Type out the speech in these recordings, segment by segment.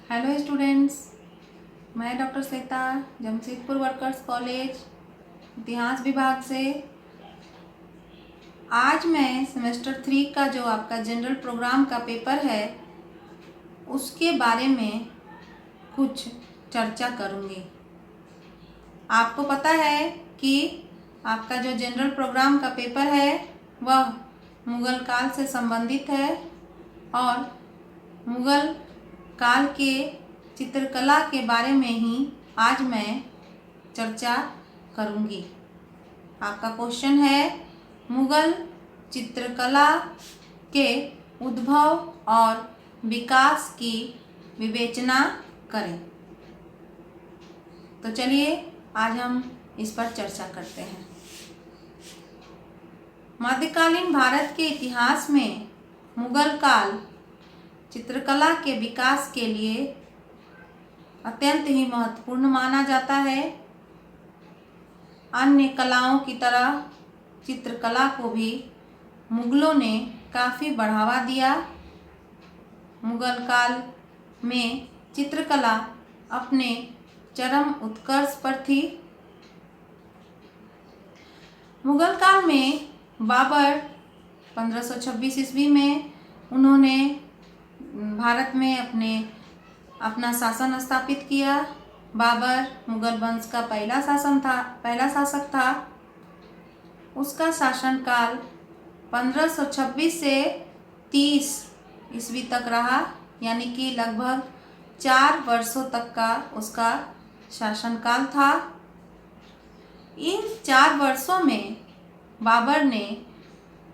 Hello students, मैं doctor Shweta Jamshedpur workers college इतिहास विभाग से। आज मैं सेमेस्टर 3 का जो आपका जनरल प्रोग्राम का पेपर है उसके बारे में कुछ चर्चा करूँगी। आपको पता है कि आपका जो जनरल प्रोग्राम का पेपर है वह मुग़ल काल से संबंधित है और मुग़ल काल के चित्रकला के बारे में ही आज मैं चर्चा करूँगी। आपका क्वेश्चन है, मुग़ल चित्रकला के उद्भव और विकास की विवेचना करें। तो चलिए आज हम इस पर चर्चा करते हैं। मध्यकालीन भारत के इतिहास में मुग़ल काल चित्रकला के विकास के लिए अत्यंत ही महत्वपूर्ण माना जाता है। अन्य कलाओं की तरह चित्रकला को भी मुग़लों ने काफ़ी बढ़ावा दिया। मुग़ल काल में चित्रकला अपने चरम उत्कर्ष पर थी। मुग़ल काल में बाबर 1526 ईस्वी में उन्होंने भारत में अपना शासन स्थापित किया। बाबर मुग़ल वंश का पहला शासक था। उसका शासनकाल 1526 से 30 ईस्वी तक रहा, यानी कि लगभग 4 वर्षों तक का उसका शासनकाल था। इन 4 वर्षों में बाबर ने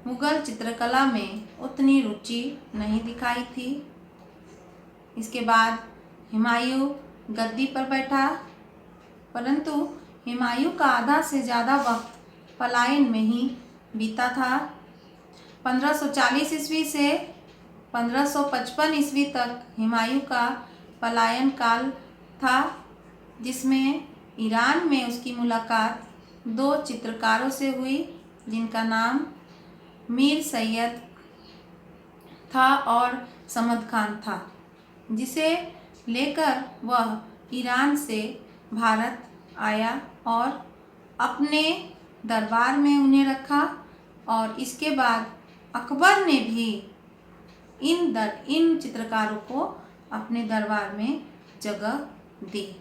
मुग़ल चित्रकला में उतनी रुचि नहीं दिखाई थी। इसके बाद हुमायूं गद्दी पर बैठा, परंतु हुमायूं का आधा से ज़्यादा वक्त पलायन में ही बीता था। 1540 ईस्वी से 1555 ईस्वी तक हुमायूं का पलायन काल था, जिसमें ईरान में उसकी मुलाकात 2 चित्रकारों से हुई जिनका नाम मीर सैयद था और समद खान था, जिसे लेकर वह ईरान से भारत आया और अपने दरबार में उन्हें रखा। और इसके बाद अकबर ने भी इन चित्रकारों को अपने दरबार में जगह दी।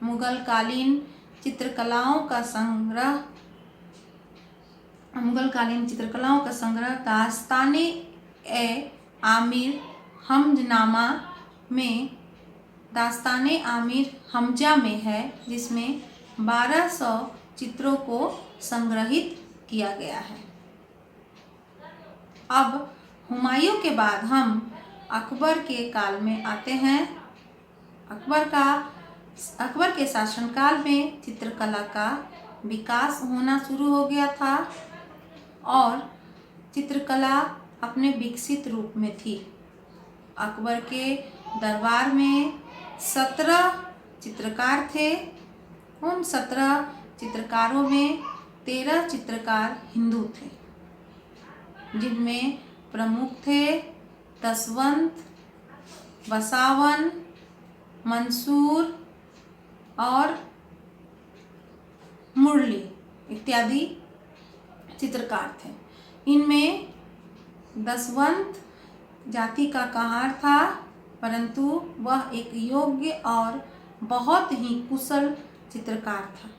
मुग़लकालीन चित्रकलाओं का संग्रह दास्तान-ए-आमिर हमजनामा में दास्तान-ए-आमिर हमजा में है, जिसमें 1200 चित्रों को संग्रहित किया गया है। अब हुमायूं के बाद हम अकबर के काल में आते हैं। अकबर के शासनकाल में चित्रकला का विकास होना शुरू हो गया था और चित्रकला अपने विकसित रूप में थी। अकबर के दरबार में 17 चित्रकार थे। उन 17 चित्रकारों में 13 चित्रकार हिंदू थे, जिनमें प्रमुख थे दसवंत, बसावन, मंसूर और मुरली इत्यादि चित्रकार थे। इनमें दसवंत जाति का कहार था, परंतु वह एक योग्य और बहुत ही कुशल चित्रकार था।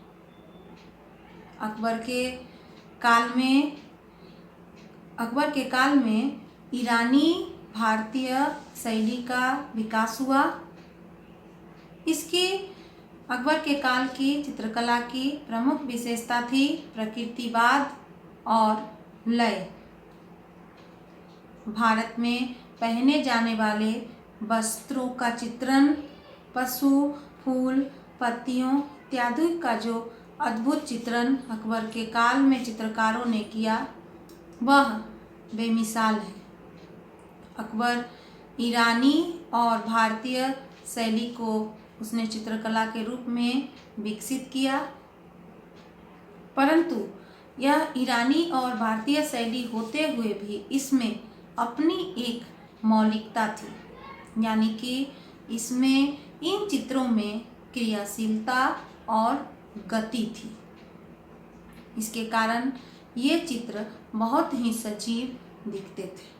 अकबर के काल में ईरानी भारतीय शैली का विकास हुआ। अकबर के काल की चित्रकला की प्रमुख विशेषता थी प्रकृतिवाद और लय। भारत में पहने जाने वाले वस्त्रों का चित्रण, पशु, फूल, पत्तियों इत्यादि का जो अद्भुत चित्रण अकबर के काल में चित्रकारों ने किया, वह बेमिसाल है। अकबर ईरानी और भारतीय शैली को उसने चित्रकला के रूप में विकसित किया, परंतु यह ईरानी और भारतीय शैली होते हुए भी इसमें अपनी एक मौलिकता थी, यानी कि इसमें इन चित्रों में क्रियाशीलता और गति थी। इसके कारण ये चित्र बहुत ही सजीव दिखते थे।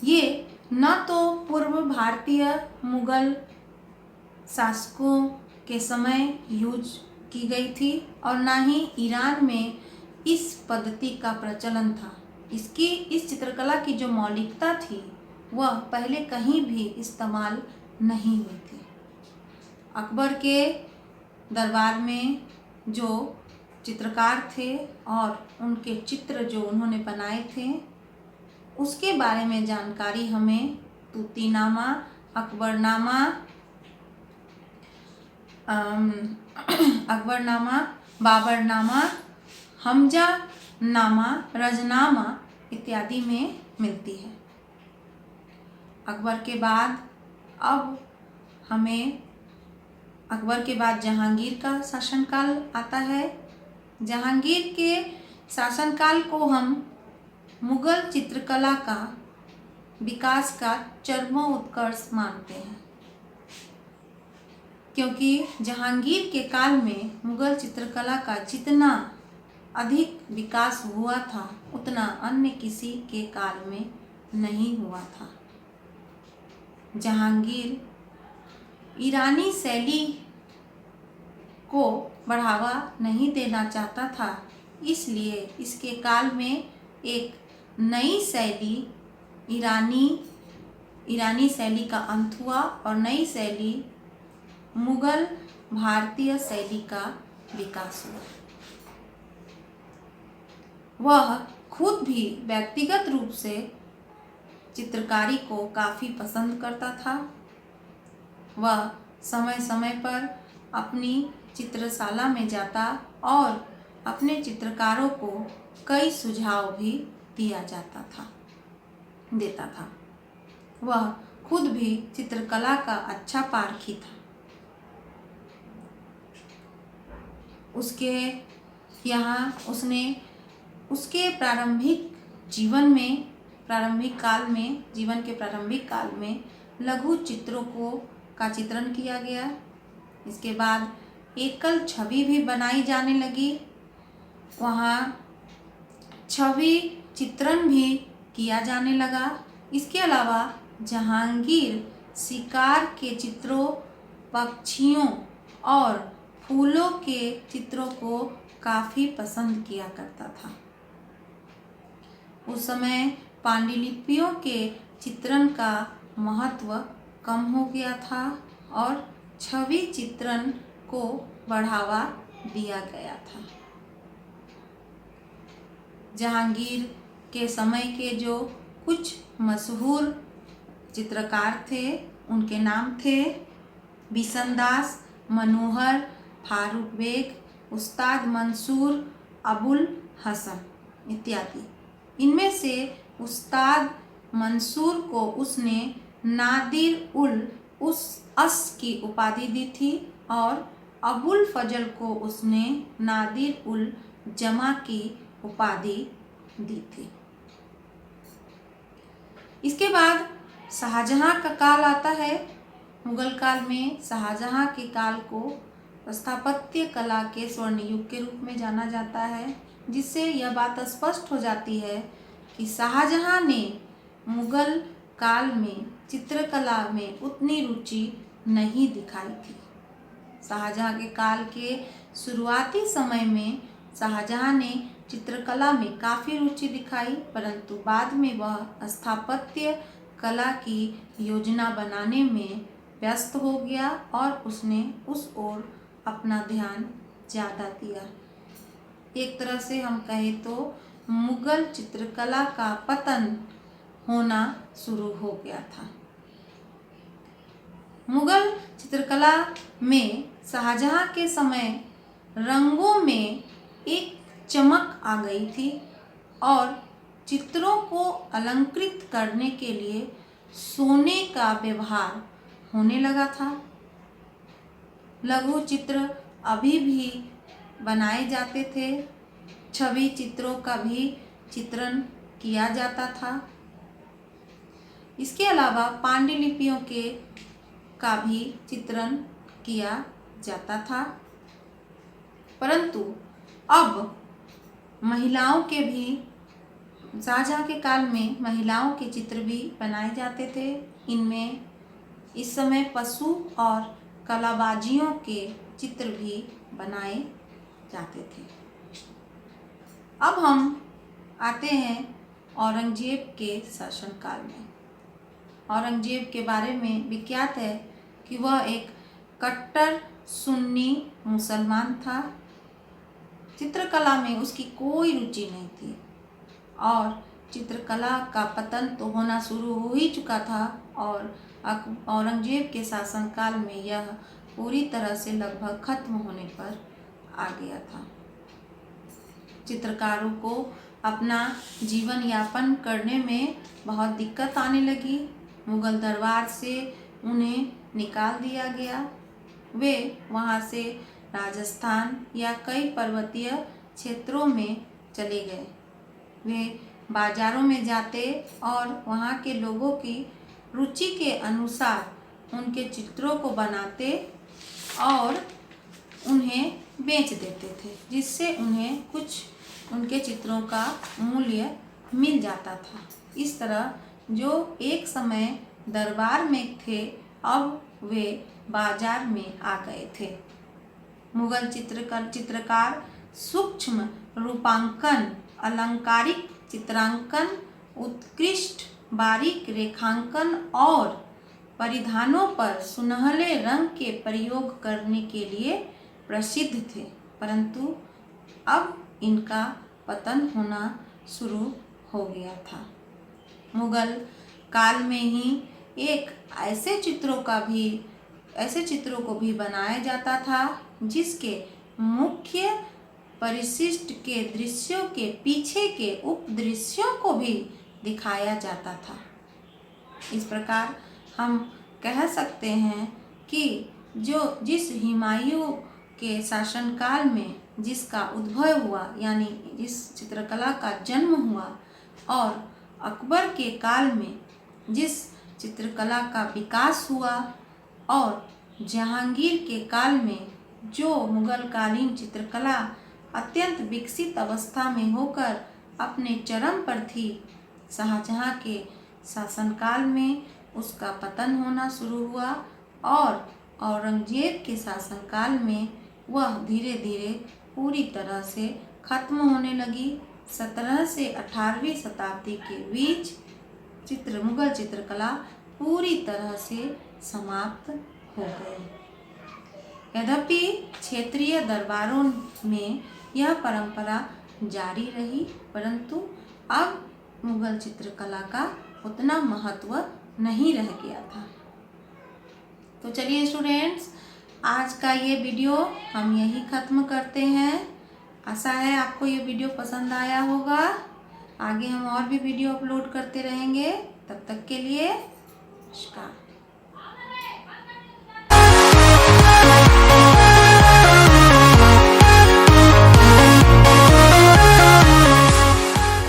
ये न तो पूर्व भारतीय मुगल शासकों के समय यूज की गई थी और न ही ईरान में इस पद्धति का प्रचलन था। इस चित्रकला की जो मौलिकता थी वह पहले कहीं भी इस्तेमाल नहीं हुई थी। अकबर के दरबार में जो चित्रकार थे और उनके चित्र जो उन्होंने बनाए थे उसके बारे में जानकारी हमें तूतीनामा, अकबरनामा, बाबरनामा, हमजा नामा, रजनामा इत्यादि में मिलती है। अकबर के बाद जहांगीर का शासनकाल आता है। जहांगीर के शासनकाल को हम मुगल चित्रकला का विकास का चरमोत्कर्ष मानते हैं, क्योंकि जहांगीर के काल में मुगल चित्रकला का जितना अधिक विकास हुआ था उतना अन्य किसी के काल में नहीं हुआ था। जहांगीर ईरानी शैली को बढ़ावा नहीं देना चाहता था, इसलिए इसके काल में एक नई शैली ईरानी शैली का अंत हुआ और नई शैली मुगल भारतीय शैली का विकास हुआ। वह खुद भी व्यक्तिगत रूप से चित्रकारी को काफ़ी पसंद करता था। वह समय समय पर अपनी चित्रशाला में जाता और अपने चित्रकारों को कई सुझाव भी देता था। वह खुद भी चित्रकला का अच्छा पारखी था। उसके जीवन के प्रारंभिक काल में लघु चित्रों का चित्रण किया गया। इसके बाद एकल छवि भी बनाई जाने लगी। वहाँ छवि चित्रण भी किया जाने लगा। इसके अलावा जहांगीर शिकार के चित्रों, पक्षियों और फूलों के चित्रों को काफ़ी पसंद किया करता था। उस समय पांडुलिपियों के चित्रण का महत्व कम हो गया था और छवि चित्रण को बढ़ावा दिया गया था। जहांगीर के समय के जो कुछ मशहूर चित्रकार थे उनके नाम थे बिशनदास, मनोहर, फारूक बेग, उस्ताद मंसूर, अबुल हसन इत्यादि। इनमें से उस्ताद मंसूर को उसने नादिर उल अस की उपाधि दी थी और अबुल फजल को उसने नादिर उल जमा की उपाधि दी थी। इसके बाद शाहजहां का काल आता है। मुगल काल में शाहजहां के काल को स्थापत्य कला के स्वर्ण युग के रूप में जाना जाता है, जिससे यह बात स्पष्ट हो जाती है कि शाहजहां ने मुगल काल में चित्रकला में उतनी रुचि नहीं दिखाई थी। शाहजहां के काल के शुरुआती समय में शाहजहां ने चित्रकला में काफ़ी रुचि दिखाई, परंतु बाद में वह स्थापत्य कला की योजना बनाने में व्यस्त हो गया और उसने उस ओर अपना ध्यान ज़्यादा दिया। एक तरह से हम कहें तो मुगल चित्रकला का पतन होना शुरू हो गया था। मुगल चित्रकला में शाहजहां के समय रंगों में एक चमक आ गई थी और चित्रों को अलंकृत करने के लिए सोने का व्यवहार होने लगा था। लघु चित्र अभी भी बनाए जाते थे। छवि चित्रों का भी चित्रण किया जाता था। इसके अलावा पांडुलिपियों का भी चित्रण किया जाता था, परंतु अब महिलाओं के भी, शाहजहां के काल में महिलाओं के चित्र भी बनाए जाते थे। इनमें इस समय पशु और कलाबाजियों के चित्र भी बनाए जाते थे। अब हम आते हैं औरंगजेब के शासनकाल में। औरंगजेब के बारे में विख्यात है कि वह एक कट्टर सुन्नी मुसलमान था। चित्रकला में उसकी कोई रुचि नहीं थी और चित्रकला का पतन तो होना शुरू हो ही चुका था और औरंगजेब के शासनकाल में यह पूरी तरह से लगभग खत्म होने पर आ गया था। चित्रकारों को अपना जीवन यापन करने में बहुत दिक्कत आने लगी। मुगल दरबार से उन्हें निकाल दिया गया। वे वहां से राजस्थान या कई पर्वतीय क्षेत्रों में चले गए। वे बाजारों में जाते और वहाँ के लोगों की रुचि के अनुसार उनके चित्रों को बनाते और उन्हें बेच देते थे, जिससे उन्हें कुछ उनके चित्रों का मूल्य मिल जाता था। इस तरह जो एक समय दरबार में थे, अब वे बाजार में आ गए थे। मुगल चित्रकार सूक्ष्म रूपांकन, अलंकारिक चित्रांकन, उत्कृष्ट बारीक रेखांकन और परिधानों पर सुनहले रंग के प्रयोग करने के लिए प्रसिद्ध थे, परंतु अब इनका पतन होना शुरू हो गया था। मुगल काल में ही ऐसे चित्रों को भी बनाया जाता था जिसके मुख्य परिशिष्ट के दृश्यों के पीछे के उपदृश्यों को भी दिखाया जाता था। इस प्रकार हम कह सकते हैं कि जिस हुमायूं के शासनकाल में जिसका उद्भव हुआ, यानी जिस चित्रकला का जन्म हुआ, और अकबर के काल में जिस चित्रकला का विकास हुआ, और जहांगीर के काल में जो मुगल कालीन चित्रकला अत्यंत विकसित अवस्था में होकर अपने चरम पर थी, शाहजहां के शासनकाल में उसका पतन होना शुरू हुआ और औरंगजेब के शासनकाल में वह धीरे धीरे पूरी तरह से खत्म होने लगी। 17 से 18वीं शताब्दी के बीच मुगल चित्रकला पूरी तरह से समाप्त हो गई। यद्यपि क्षेत्रीय दरबारों में यह परंपरा जारी रही, परंतु अब मुगल चित्रकला का उतना महत्व नहीं रह गया था। तो चलिए स्टूडेंट्स, आज का ये वीडियो हम यही ख़त्म करते हैं। आशा है आपको ये वीडियो पसंद आया होगा। आगे हम और भी वीडियो अपलोड करते रहेंगे। तब तक के लिए नमस्कार।